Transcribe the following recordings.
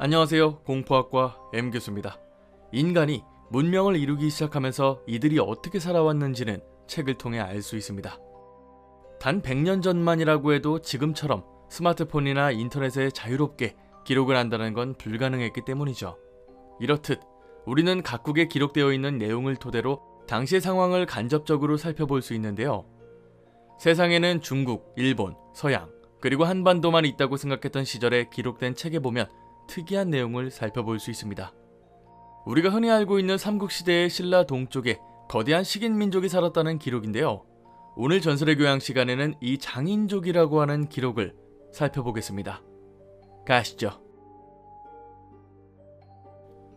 안녕하세요. 공포학과 M교수입니다. 인간이 문명을 이루기 시작하면서 이들이 어떻게 살아왔는지는 책을 통해 알 수 있습니다. 단 100년 전만이라고 해도 지금처럼 스마트폰이나 인터넷에 자유롭게 기록을 한다는 건 불가능했기 때문이죠. 이렇듯 우리는 각국에 기록되어 있는 내용을 토대로 당시의 상황을 간접적으로 살펴볼 수 있는데요. 세상에는 중국, 일본, 서양, 그리고 한반도만 있다고 생각했던 시절에 기록된 책에 보면 특이한 내용을 살펴볼 수 있습니다. 우리가 흔히 알고 있는 삼국시대의 신라 동쪽에 거대한 식인민족이 살았다는 기록인데요. 오늘 전설의 교양 시간에는 이 장인족이라고 하는 기록을 살펴보겠습니다. 가시죠.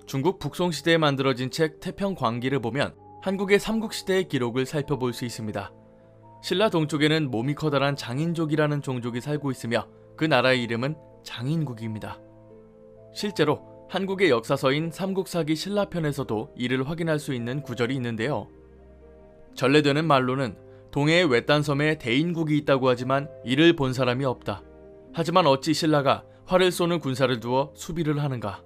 중국 북송시대에 만들어진 책 태평광기를 보면 한국의 삼국시대의 기록을 살펴볼 수 있습니다. 신라 동쪽에는 몸이 커다란 장인족이라는 종족이 살고 있으며 그 나라의 이름은 장인국입니다. 실제로 한국의 역사서인 삼국사기 신라편에서도 이를 확인할 수 있는 구절이 있는데요. 전래되는 말로는 동해의 외딴 섬에 대인국이 있다고 하지만 이를 본 사람이 없다. 하지만 어찌 신라가 활을 쏘는 군사를 두어 수비를 하는가?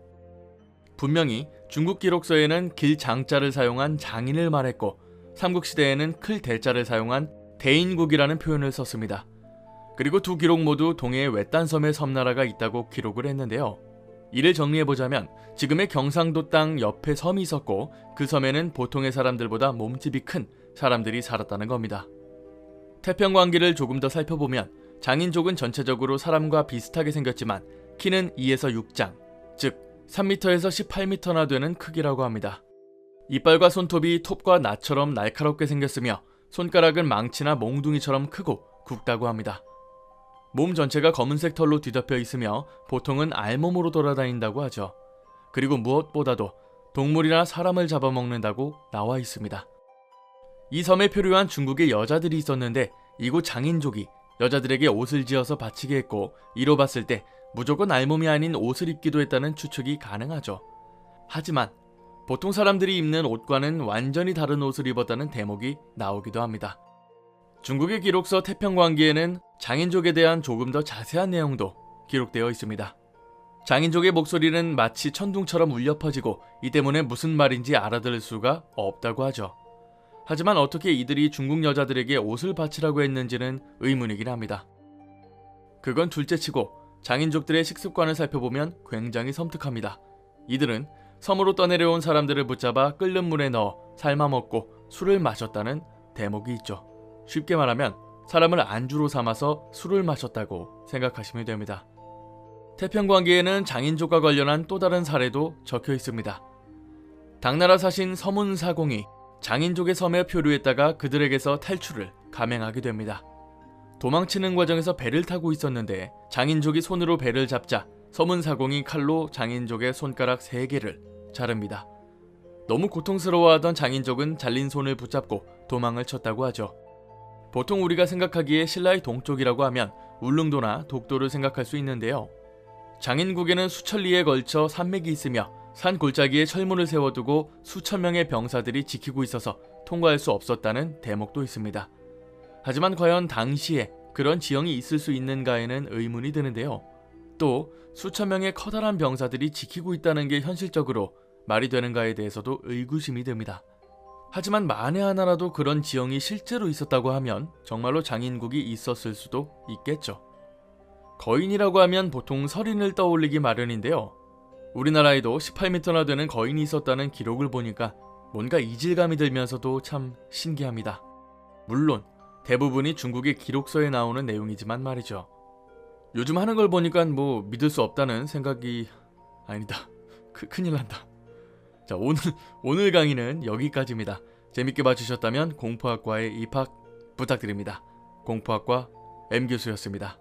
분명히 중국 기록서에는 길장자를 사용한 장인을 말했고 삼국시대에는 클 대자를 사용한 대인국이라는 표현을 썼습니다. 그리고 두 기록 모두 동해의 외딴 섬에 섬나라가 있다고 기록을 했는데요. 이를 정리해보자면 지금의 경상도 땅 옆에 섬이 있었고 그 섬에는 보통의 사람들보다 몸집이 큰 사람들이 살았다는 겁니다. 태평광기를 조금 더 살펴보면 장인족은 전체적으로 사람과 비슷하게 생겼지만 키는 2에서 6장, 즉 3m에서 18m나 되는 크기라고 합니다. 이빨과 손톱이 톱과 낫처럼 날카롭게 생겼으며 손가락은 망치나 몽둥이처럼 크고 굵다고 합니다. 몸 전체가 검은색 털로 뒤덮여 있으며 보통은 알몸으로 돌아다닌다고 하죠. 그리고 무엇보다도 동물이나 사람을 잡아먹는다고 나와 있습니다. 이 섬에 표류한 중국의 여자들이 있었는데 이곳 장인족이 여자들에게 옷을 지어서 바치게 했고 이로 봤을 때 무조건 알몸이 아닌 옷을 입기도 했다는 추측이 가능하죠. 하지만 보통 사람들이 입는 옷과는 완전히 다른 옷을 입었다는 대목이 나오기도 합니다. 중국의 기록서 태평광기에는 장인족에 대한 조금 더 자세한 내용도 기록되어 있습니다. 장인족의 목소리는 마치 천둥처럼 울려 퍼지고 이 때문에 무슨 말인지 알아들을 수가 없다고 하죠. 하지만 어떻게 이들이 중국 여자들에게 옷을 바치라고 했는지는 의문이긴 합니다. 그건 둘째치고 장인족들의 식습관을 살펴보면 굉장히 섬뜩합니다. 이들은 섬으로 떠내려온 사람들을 붙잡아 끓는 물에 넣어 삶아먹고 술을 마셨다는 대목이 있죠. 쉽게 말하면 사람을 안주로 삼아서 술을 마셨다고 생각하시면 됩니다. 태평광기에는 장인족과 관련한 또 다른 사례도 적혀 있습니다. 당나라 사신 서문사공이 장인족의 섬에 표류했다가 그들에게서 탈출을 감행하게 됩니다. 도망치는 과정에서 배를 타고 있었는데 장인족이 손으로 배를 잡자 서문사공이 칼로 장인족의 손가락 3개를 자릅니다. 너무 고통스러워하던 장인족은 잘린 손을 붙잡고 도망을 쳤다고 하죠. 보통 우리가 생각하기에 신라의 동쪽이라고 하면 울릉도나 독도를 생각할 수 있는데요. 장인국에는 수천 리에 걸쳐 산맥이 있으며 산 골짜기에 철문을 세워두고 수천 명의 병사들이 지키고 있어서 통과할 수 없었다는 대목도 있습니다. 하지만 과연 당시에 그런 지형이 있을 수 있는가에는 의문이 드는데요. 또 수천 명의 커다란 병사들이 지키고 있다는 게 현실적으로 말이 되는가에 대해서도 의구심이 듭니다. 하지만 만에 하나라도 그런 지형이 실제로 있었다고 하면 정말로 장인국이 있었을 수도 있겠죠. 거인이라고 하면 보통 설인을 떠올리기 마련인데요. 우리나라에도 18m나 되는 거인이 있었다는 기록을 보니까 뭔가 이질감이 들면서도 참 신기합니다. 물론 대부분이 중국의 기록서에 나오는 내용이지만 말이죠. 요즘 하는 걸 보니까 믿을 수 없다는 생각이 아니다. 큰일 난다. 자, 오늘 강의는 여기까지입니다. 재밌게 봐주셨다면 공포학과에 입학 부탁드립니다. 공포학과 M교수였습니다.